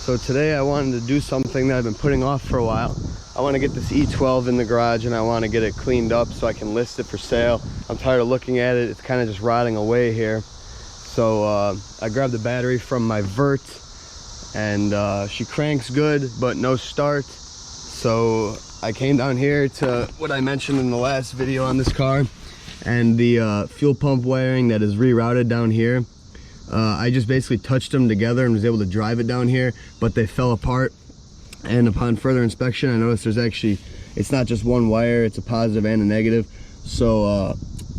So today I wanted to do something that I've been putting off for a while. I want to get this E12 in the garage and I want to get it cleaned up so I can list it for sale. I'm tired of looking at it. It's kind of just rotting away here. So I grabbed the battery from my Vert and she cranks good, but no start. So I came down here to what I mentioned in the last video on this car, and the fuel pump wiring that is rerouted down here. I just basically touched them together and was able to drive it down here, but they fell apart. And upon further inspection, I noticed there's actually, it's not just one wire, it's a positive and a negative. So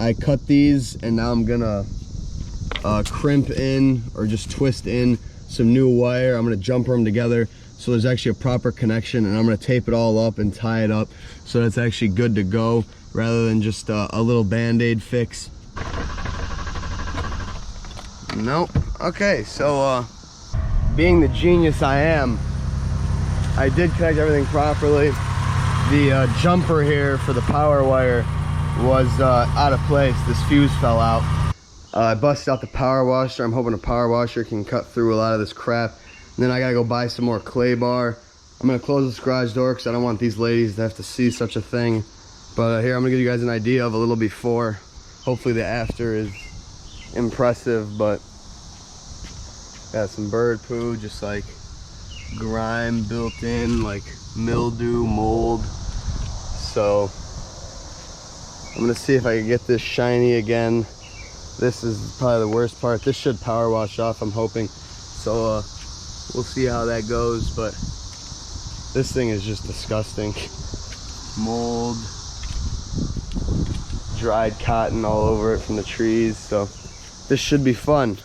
I cut these, and now I'm gonna crimp in or just twist in some new wire. I'm gonna jumper them together so there's actually a proper connection, and I'm gonna tape it all up and tie it up so that's actually good to go rather than just a little band-aid fix. Nope. Okay, so being the genius I am, I did connect everything properly. The jumper here for the power wire was out of place. This fuse fell out. I busted out the power washer. I'm hoping a power washer can cut through a lot of this crap. And then I gotta go buy some more clay bar. I'm gonna close this garage door because I don't want these ladies to have to see such a thing. But here, I'm gonna give you guys an idea of a little before. Hopefully the after is impressive, but got some bird poo, just like grime built in, like mildew, mold. So I'm gonna see if I can get this shiny again. This is probably the worst part. This should power wash off, I'm hoping. So we'll see how that goes, but this thing is just disgusting. Mold, dried cotton all over it from the trees. So this should be fun.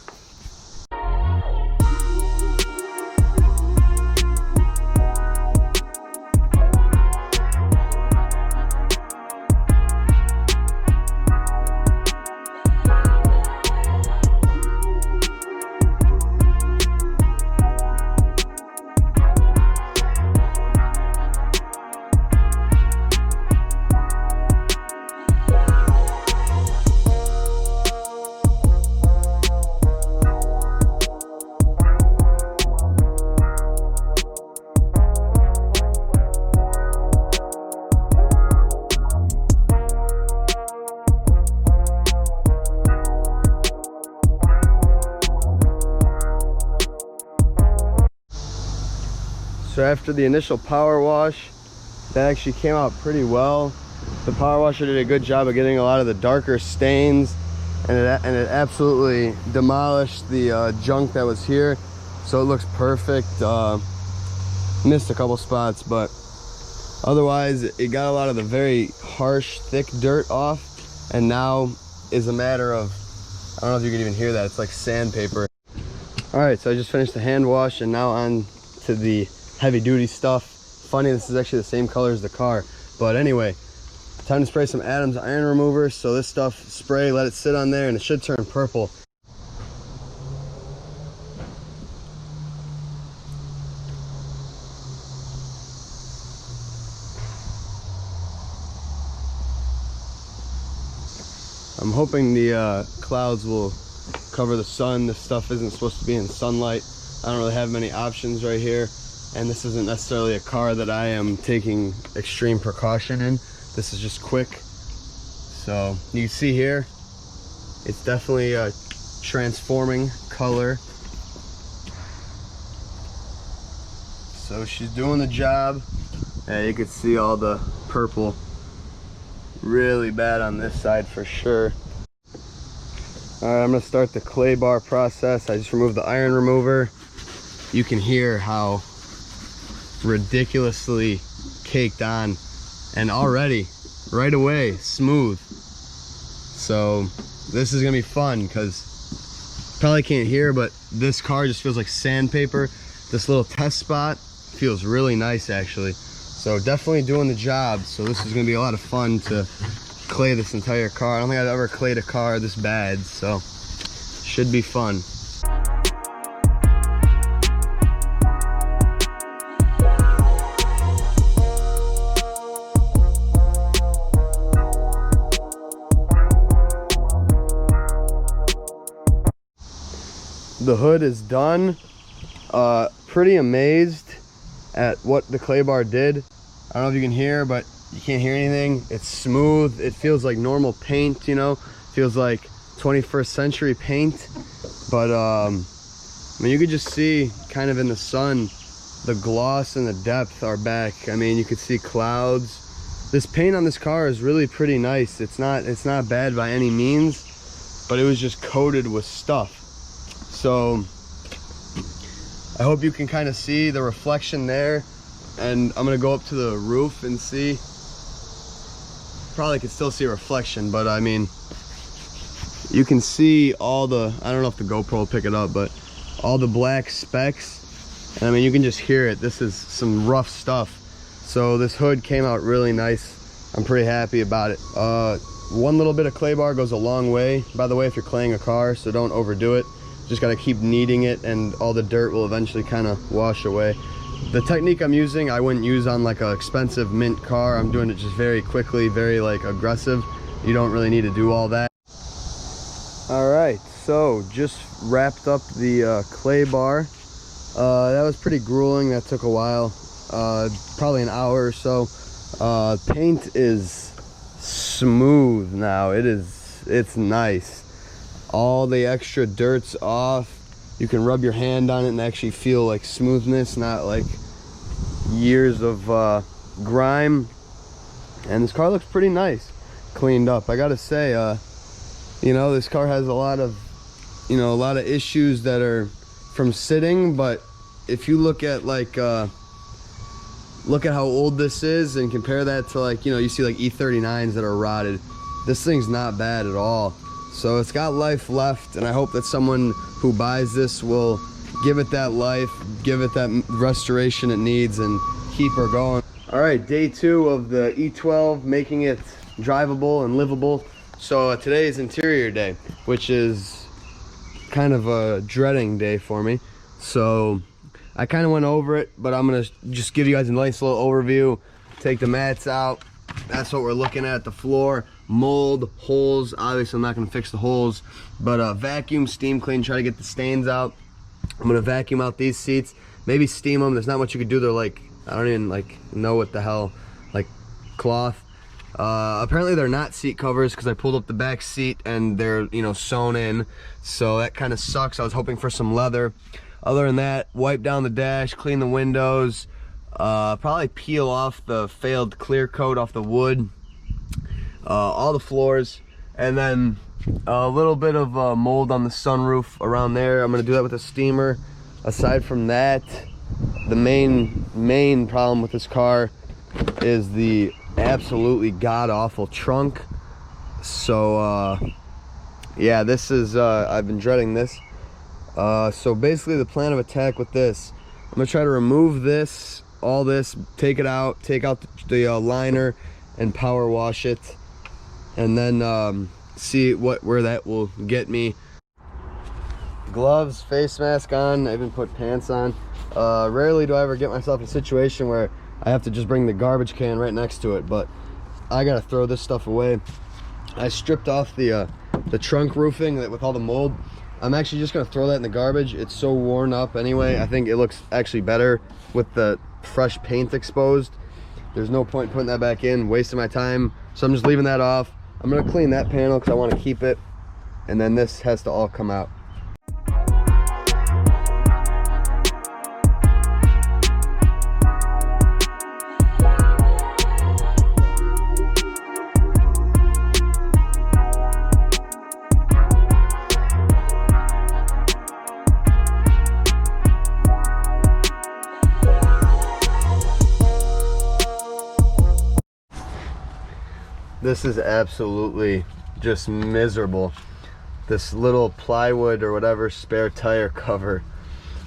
So after the initial power wash, that actually came out pretty well. The power washer did a good job of getting a lot of the darker stains, and it absolutely demolished the junk that was here. So it looks perfect. Missed a couple spots, but otherwise it got a lot of the very harsh, thick dirt off, and now is a matter of, I don't know if you can even hear that, it's like sandpaper. All right, so I just finished the hand wash and now on to the heavy duty stuff. Funny, this is actually the same color as the car, but anyway, time to spray some Adams iron remover. So this stuff, spray, let it sit on there, and it should turn purple. I'm hoping the clouds will cover the sun. This stuff isn't supposed to be in sunlight. I don't really have many options right here. And this isn't necessarily a car that I am taking extreme precaution in. This is just quick. So you can see here, it's definitely a transforming color. So she's doing the job. And you can see all the purple. Really bad on this side for sure. All right, I'm gonna start the clay bar process. I just removed the iron remover. You can hear how ridiculously caked on, and already right away smooth. So this is gonna be fun because probably can't hear, but this car just feels like sandpaper. This little test spot feels really nice actually. So definitely doing the job. So this is gonna be a lot of fun to clay this entire car. I don't think I've ever clayed a car this bad, so should be fun. The hood is done. pretty amazed at what the clay bar did. I don't know if you can hear, but you can't hear anything. It's smooth. It feels like normal paint, you know, feels like 21st century paint. But I mean, you could just see kind of in the sun, the gloss and the depth are back. I mean, you could see clouds. This paint on this car is really pretty nice. It's not bad by any means, but it was just coated with stuff. So I hope you can kind of see the reflection there. And I'm gonna go up to the roof and see. Probably could still see a reflection, but I mean, you can see all the, I don't know if the GoPro will pick it up, but all the black specks. And I mean, you can just hear it. This is some rough stuff. So this hood came out really nice. I'm pretty happy about it. One little bit of clay bar goes a long way, by the way, if you're claying a car, so don't overdo it. Just gotta keep kneading it and all the dirt will eventually kind of wash away. The technique I'm using, I wouldn't use on like an expensive mint car. I'm doing it just very quickly, very like aggressive. You don't really need to do all that. All right, so just wrapped up the clay bar. That was pretty grueling. That took a while, probably an hour or so. Paint is smooth now. It's nice. All the extra dirt's off. You can rub your hand on it and actually feel like smoothness, not like years of grime. And this car looks pretty nice, cleaned up. I gotta say, you know, this car has a lot of issues that are from sitting, but if you look at like look at how old this is and compare that to, like, you know, you see like E39s that are rotted. This thing's not bad at all. So it's got life left, and I hope that someone who buys this will give it that life, give it that restoration it needs, and keep her going. All right, day 2 of the E12, making it drivable and livable. So today is interior day, which is kind of a dreading day for me. So I kind of went over it, but I'm gonna just give you guys a nice little overview. Take the mats out. That's what we're looking at, the floor. Mold, holes. Obviously I'm not going to fix the holes, but vacuum, steam clean, try to get the stains out. I'm going to vacuum out these seats, maybe steam them. There's not much you could do. They're like, I don't even like know what the hell, like cloth. Apparently they're not seat covers, because I pulled up the back seat and they're, you know, sewn in, so that kind of sucks. I was hoping for some leather. Other than that, wipe down the dash, clean the windows, probably peel off the failed clear coat off the wood, all the floors, and then a little bit of mold on the sunroof around there. I'm gonna do that with a steamer. Aside from that, the main problem with this car is the absolutely god-awful trunk. So yeah, this is I've been dreading this. So basically the plan of attack with this, I'm gonna try to remove this, all this, take it out, take out the liner and power wash it, and then see where that will get me. Gloves, face mask on, I even put pants on. Rarely do I ever get myself in a situation where I have to just bring the garbage can right next to it, but I gotta throw this stuff away. I stripped off the trunk roofing with all the mold. I'm actually just gonna throw that in the garbage. It's so worn up anyway. I think it looks actually better with the fresh paint exposed. There's no point putting that back in, wasting my time. So I'm just leaving that off. I'm gonna clean that panel because I want to keep it, and then this has to all come out. This is absolutely just miserable. This little plywood or whatever spare tire cover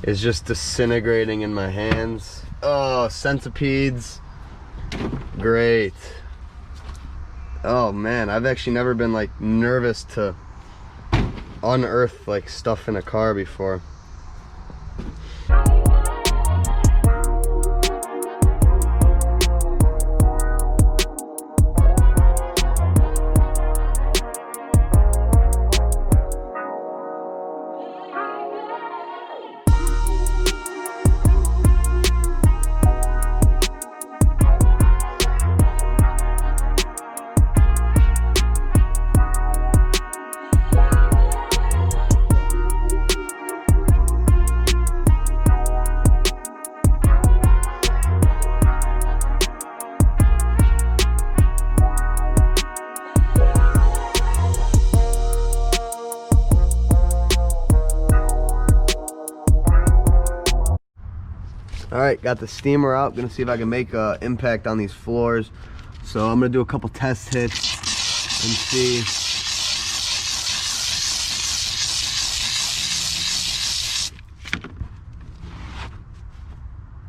is just disintegrating in my hands. Oh, centipedes. Great. Oh man, I've actually never been like nervous to unearth like stuff in a car before. All right, got the steamer out. Gonna see if I can make an impact on these floors. So I'm gonna do a couple test hits and see.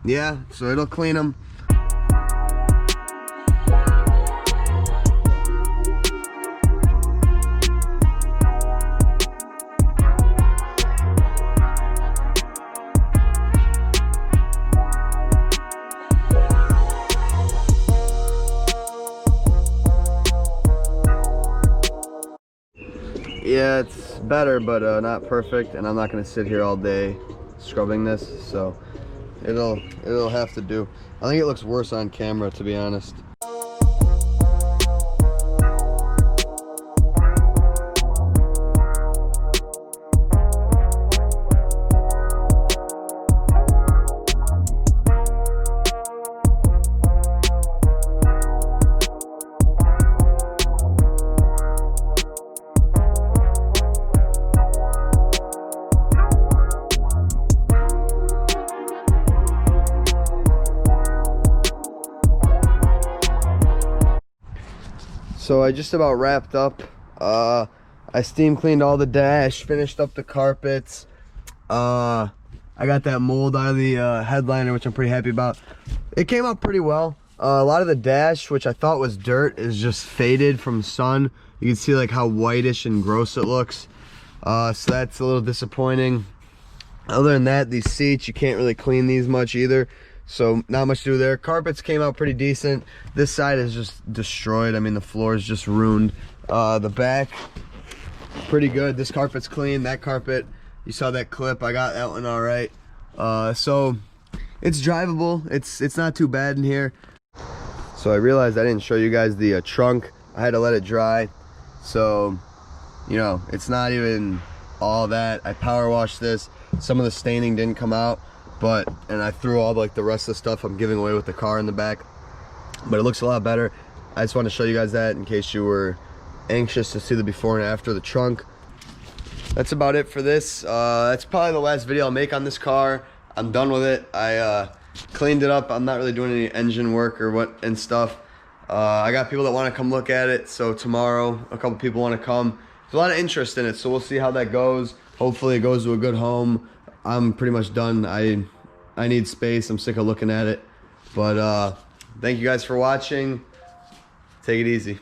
Yeah, so it'll clean them. Yeah, it's better, but not perfect, and I'm not gonna sit here all day scrubbing this, so it'll have to do. I think it looks worse on camera, to be honest. So I just about wrapped up. I steam cleaned all the dash, finished up the carpets. I got that mold out of the headliner, which I'm pretty happy about. It came out pretty well. A lot of the dash, which I thought was dirt, is just faded from sun. You can see like how whitish and gross it looks. So that's a little disappointing. Other than that, these seats, you can't really clean these much either. So not much to do there. Carpets came out pretty decent. This side is just destroyed. I mean, the floor is just ruined. The back, pretty good. This carpet's clean. That carpet, you saw that clip. I got that one all right. So it's drivable. It's not too bad in here. So I realized I didn't show you guys the trunk. I had to let it dry. So, you know, it's not even all that. I power washed this. Some of the staining didn't come out. And I threw all like the rest of the stuff I'm giving away with the car in the back, but it looks a lot better. I just want to show you guys that in case you were anxious to see the before and after the trunk. That's about it for this. That's probably the last video I'll make on this car. I'm done with it. I cleaned it up. I'm not really doing any engine work or what and stuff. I got people that want to come look at it, so tomorrow a couple people want to come. There's a lot of interest in it, so we'll see how that goes. Hopefully it goes to a good home. I'm pretty much done. I need space. I'm sick of looking at it. But thank you guys for watching. Take it easy.